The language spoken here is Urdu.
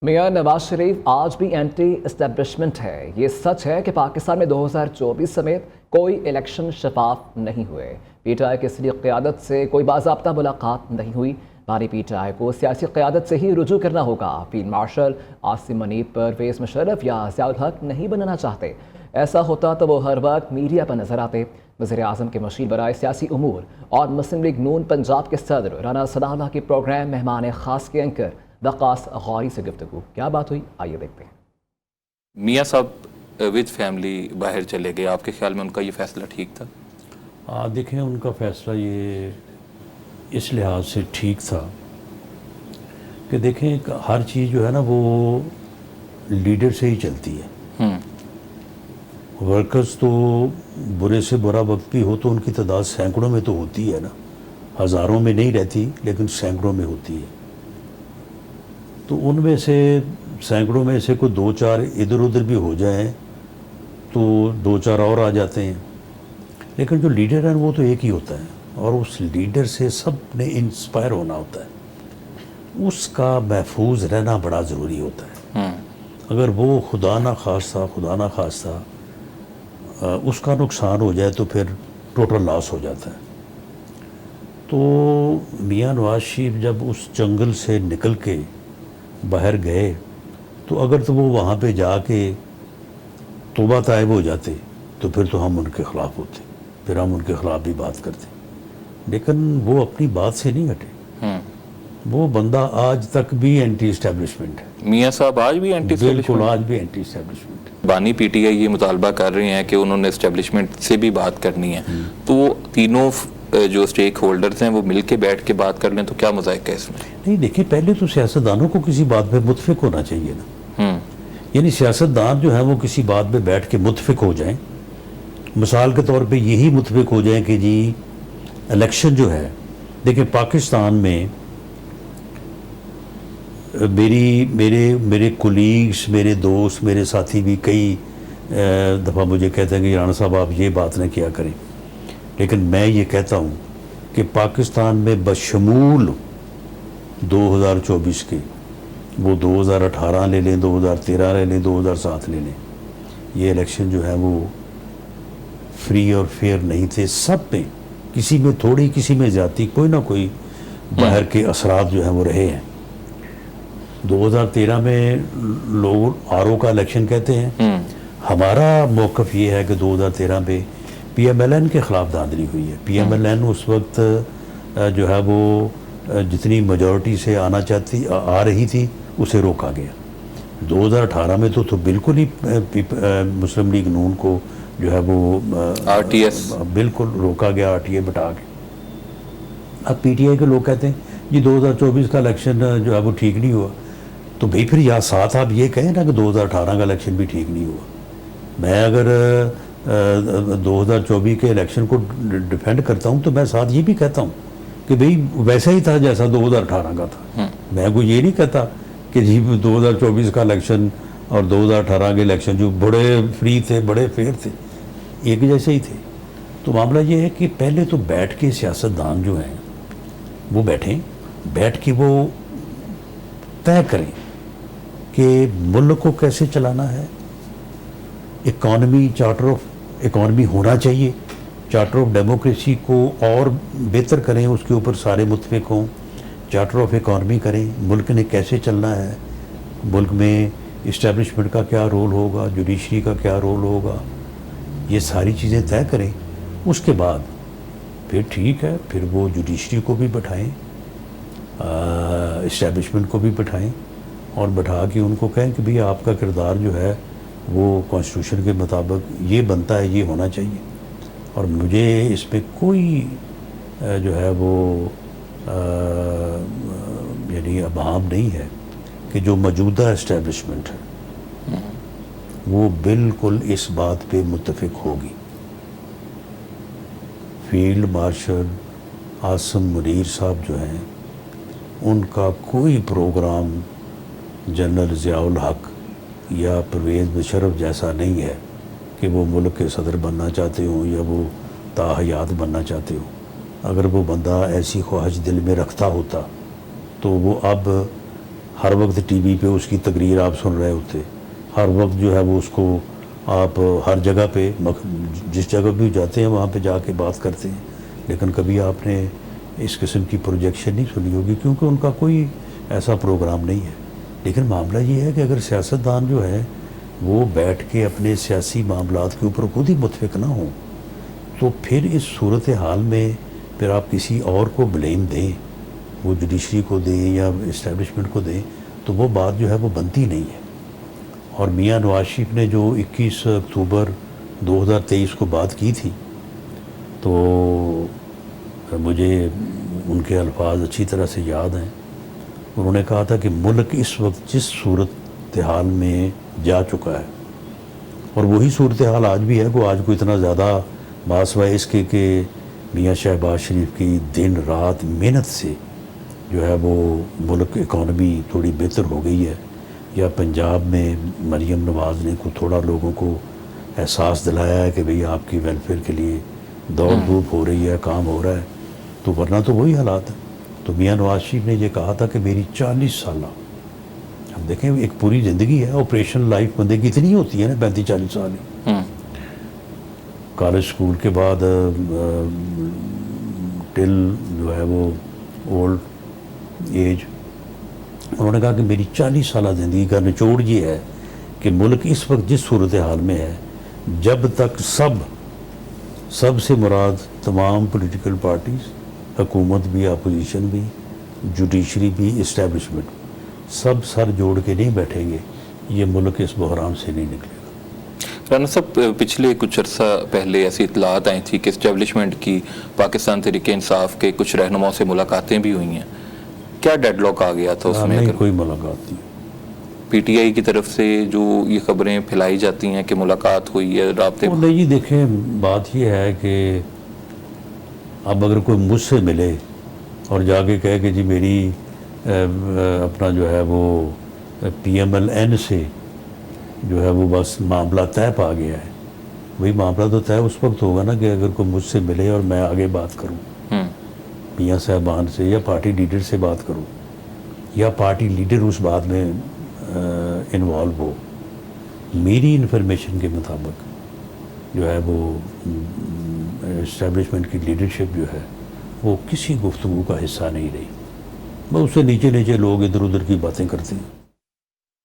میاں نواز شریف آج بھی اینٹی اسٹیبلشمنٹ ہے۔ یہ سچ ہے کہ پاکستان میں 2024 سمیت کوئی الیکشن شفاف نہیں ہوئے۔ پی ٹی آئی کی اصلی قیادت سے کوئی باضابطہ ملاقات نہیں ہوئی۔ بھاری پی ٹی آئی کو سیاسی قیادت سے ہی رجوع کرنا ہوگا۔ فیلڈ مارشل عاصم منیب پرویز مشرف یا ضیاء الحق نہیں بننا چاہتے۔ ایسا ہوتا تو وہ ہر وقت میڈیا پر نظر آتے۔ وزیر اعظم کے مشیر برائے سیاسی امور اور مسلم لیگ نون پنجاب کے صدر رانا ثناء اللہ کی پروگرام مہمان خاص کے اینکر وقاص غوری سے گفتگو کیا بات ہوئی، آئیے دیکھتے ہیں۔ میاں صاحب وتھ فیملی باہر چلے گئے، آپ کے خیال میں ان کا یہ فیصلہ ٹھیک تھا؟ دیکھیں ان کا فیصلہ یہ اس لحاظ سے ٹھیک تھا کہ دیکھیں ہر چیز جو ہے نا وہ لیڈر سے ہی چلتی ہے۔ ورکرز تو برے سے برا وقت بھی ہو تو ان کی تعداد سینکڑوں میں تو ہوتی ہے نا، ہزاروں میں نہیں رہتی لیکن سینکڑوں میں ہوتی ہے۔ تو ان میں سے سینکڑوں میں سے کوئی دو چار ادھر ادھر بھی ہو جائیں تو دو چار اور آ جاتے ہیں، لیکن جو لیڈر ہے وہ تو ایک ہی ہوتا ہے اور اس لیڈر سے سب نے انسپائر ہونا ہوتا ہے، اس کا محفوظ رہنا بڑا ضروری ہوتا ہے۔ اگر وہ خدا نہ خواستہ اس کا نقصان ہو جائے تو پھر ٹوٹل لاس ہو جاتا ہے۔ تو میاں نواز شریف جب اس جنگل سے نکل کے باہر گئے تو اگر تو وہ وہاں پہ جا کے توبہ طائب ہو جاتے تو پھر تو ہم ان کے خلاف ہوتے، پھر ہم ان کے خلاف بھی بات کرتے، لیکن وہ اپنی بات سے نہیں ہٹے۔ وہ بندہ آج تک بھی اینٹی اسٹیبلشمنٹ ہے۔ میاں صاحب آج بھی اینٹی بالکل آج بھی اینٹی اسٹیبلشمنٹ ہے۔ بانی پی ٹی آئی یہ مطالبہ کر رہے ہیں کہ انہوں نے اسٹیبلشمنٹ سے بھی بات کرنی ہے، تو وہ تینوں جو اسٹیک ہولڈرز ہیں وہ مل کے بیٹھ کے بات کر لیں تو کیا مذائقہ ہے اس میں؟ نہیں دیکھیں، پہلے تو سیاستدانوں کو کسی بات پہ متفق ہونا چاہیے نا، یعنی سیاستدان جو ہیں وہ کسی بات پہ بیٹھ کے متفق ہو جائیں۔ مثال کے طور پہ یہی متفق ہو جائیں کہ جی الیکشن جو ہے، دیکھیں پاکستان میں میرے کولیگز، میرے دوست، میرے ساتھی بھی کئی دفعہ مجھے کہتے ہیں کہ رانا صاحب آپ یہ بات نہ کیا کریں، لیکن میں یہ کہتا ہوں کہ پاکستان میں بشمول 2024 کے، وہ 2018 لے لیں، 2013 لے لیں، 2007 لے لیں، یہ الیکشن جو ہے وہ فری اور فیئر نہیں تھے۔ سب میں کسی میں تھوڑی، کسی میں زیادتی، کوئی نہ کوئی باہر کے اثرات جو ہیں وہ رہے ہیں۔ 2013 میں لوگ آر او کا الیکشن کہتے ہیں، ہمارا موقف یہ ہے کہ 2013 میں پی ایم ایل این کے خلاف دھاندلی ہوئی ہے۔ پی ایم ایل این اس وقت جو ہے وہ جتنی میجورٹی سے آ رہی تھی اسے روکا گیا۔ 2018 میں تو بالکل ہی مسلم لیگ نون کو جو ہے وہ آر ٹی ایس بالکل روکا گیا، آر ٹی اے بٹا کے۔ اب پی ٹی آئی کے لوگ کہتے ہیں جی 2024 کا الیکشن جو ہے وہ ٹھیک نہیں ہوا، تو بھئی پھر یا ساتھ آپ یہ کہیں نا کہ 2018 کا الیکشن بھی ٹھیک نہیں ہوا۔ میں اگر 2024 کے الیکشن کو ڈیفینڈ کرتا ہوں تو میں ساتھ یہ بھی کہتا ہوں کہ بھئی ویسا ہی تھا جیسا 2018 کا تھا۔ میں کوئی یہ نہیں کہتا کہ جی 2024 کا الیکشن اور 2018 کے الیکشن جو بڑے فری تھے، بڑے فیئر تھے، ایک جیسے ہی تھے۔ تو معاملہ یہ ہے کہ پہلے تو بیٹھ کے سیاستدان جو ہیں وہ بیٹھ کے وہ طے کریں کہ ملک کو کیسے چلانا ہے۔ چارٹر آف اکانومی ہونا چاہیے، چارٹر آف ڈیموکریسی کو اور بہتر کریں، اس کے اوپر سارے متفق ہوں، چارٹر آف اکانومی کریں، ملک نے کیسے چلنا ہے، ملک میں اسٹیبلشمنٹ کا کیا رول ہوگا، جوڈیشری کا کیا رول ہوگا، یہ ساری چیزیں طے کریں۔ اس کے بعد پھر ٹھیک ہے، پھر وہ جوڈیشری کو بھی بٹھائیں، اسٹیبلشمنٹ کو بھی بٹھائیں اور بٹھا کے ان کو کہیں کہ بھئی آپ کا کردار جو ہے وہ کانسٹیٹیوشن کے مطابق یہ بنتا ہے، یہ ہونا چاہیے۔ اور مجھے اس میں کوئی جو ہے وہ یعنی ابہام نہیں ہے کہ جو موجودہ اسٹیبلشمنٹ ہے وہ بالکل اس بات پہ متفق ہوگی۔ فیلڈ مارشل عاصم منیر صاحب جو ہیں ان کا کوئی پروگرام جنرل ضیاء الحق یا پرویز مشرف جیسا نہیں ہے کہ وہ ملک کے صدر بننا چاہتے ہوں یا وہ تاحیات بننا چاہتے ہوں۔ اگر وہ بندہ ایسی خواہش دل میں رکھتا ہوتا تو وہ اب ہر وقت ٹی وی پہ اس کی تقریر آپ سن رہے ہوتے، ہر وقت جو ہے وہ اس کو آپ ہر جگہ پہ جس جگہ بھی جاتے ہیں وہاں پہ جا کے بات کرتے ہیں، لیکن کبھی آپ نے اس قسم کی پروجیکشن نہیں سنی ہوگی کیونکہ ان کا کوئی ایسا پروگرام نہیں ہے۔ لیکن معاملہ یہ ہے کہ اگر سیاستدان جو ہے وہ بیٹھ کے اپنے سیاسی معاملات کے اوپر خود ہی متفق نہ ہوں تو پھر اس صورتحال میں پھر آپ کسی اور کو بلیم دیں، وہ جوڈیشری کو دیں یا اسٹیبلشمنٹ کو دیں، تو وہ بات جو ہے وہ بنتی نہیں ہے۔ اور میاں نواز شریف نے جو 21 اکتوبر 2023 کو بات کی تھی تو مجھے ان کے الفاظ اچھی طرح سے یاد ہیں۔ انہوں نے کہا تھا کہ ملک اس وقت جس صورتحال میں جا چکا ہے، اور وہی صورتحال آج بھی ہے، آج کو اتنا زیادہ باسوائے اس کے کہ میاں شہباز شریف کی دن رات محنت سے جو ہے وہ ملک اکانومی تھوڑی بہتر ہو گئی ہے، یا پنجاب میں مریم نواز نے تھوڑا لوگوں کو احساس دلایا ہے کہ بھئی آپ کی ویلفیئر کے لیے دوڑ دھوپ ہو رہی ہے، کام ہو رہا ہے، تو ورنہ تو وہی حالات ہیں۔ تو میاں نواز شریف نے یہ کہا تھا کہ میری 40 سالہ، اب دیکھیں ایک پوری زندگی ہے، آپریشن لائف بندے کی اتنی ہوتی ہے نا، 35-40 سال ہی، کالج اسکول کے بعد ٹل جو ہے وہ اولڈ ایج، انہوں نے کہا کہ میری 40 سالہ زندگی کا نچوڑ یہ ہے کہ ملک اس وقت جس صورتحال میں ہے، جب تک سب سے مراد تمام پولیٹیکل پارٹیز، حکومت بھی، اپوزیشن بھی، جوڈیشری بھی، اسٹیبلشمنٹ، سب سر جوڑ کے نہیں بیٹھیں گے، یہ ملک اس بحران سے نہیں نکلے گا۔ رانا صاحب، پچھلے کچھ عرصہ پہلے ایسی اطلاعات آئی تھی کہ اسٹیبلشمنٹ کی پاکستان تحریک انصاف کے کچھ رہنماؤں سے ملاقاتیں بھی ہوئی ہیں، کیا ڈیڈ لاک آ گیا تھا اس میں؟ نہیں، کوئی ملاقات نہیں۔ پی ٹی آئی کی طرف سے جو یہ خبریں پھیلائی جاتی ہیں کہ ملاقات ہوئی ہے، رابطے نہیں جی، دیکھیں بات یہ ہے کہ اب اگر کوئی مجھ سے ملے اور جا کے کہے کہ جی میری اپنا جو ہے وہ پی ایم ایل این سے جو ہے وہ بس معاملہ طے پا گیا ہے، وہی معاملہ تو طے اس وقت ہوگا نا کہ اگر کوئی مجھ سے ملے اور میں آگے بات کروں میاں صاحبان سے یا پارٹی لیڈر سے بات کروں، یا پارٹی لیڈر اس بات میں انوالو ہو۔ میری انفارمیشن کے مطابق جو ہے وہ اسٹیبلشمنٹ کی لیڈرشپ جو ہے وہ کسی گفتگو کا حصہ نہیں رہی، بس اس سے نیچے نیچے لوگ ادھر ادھر کی باتیں کرتے ہیں۔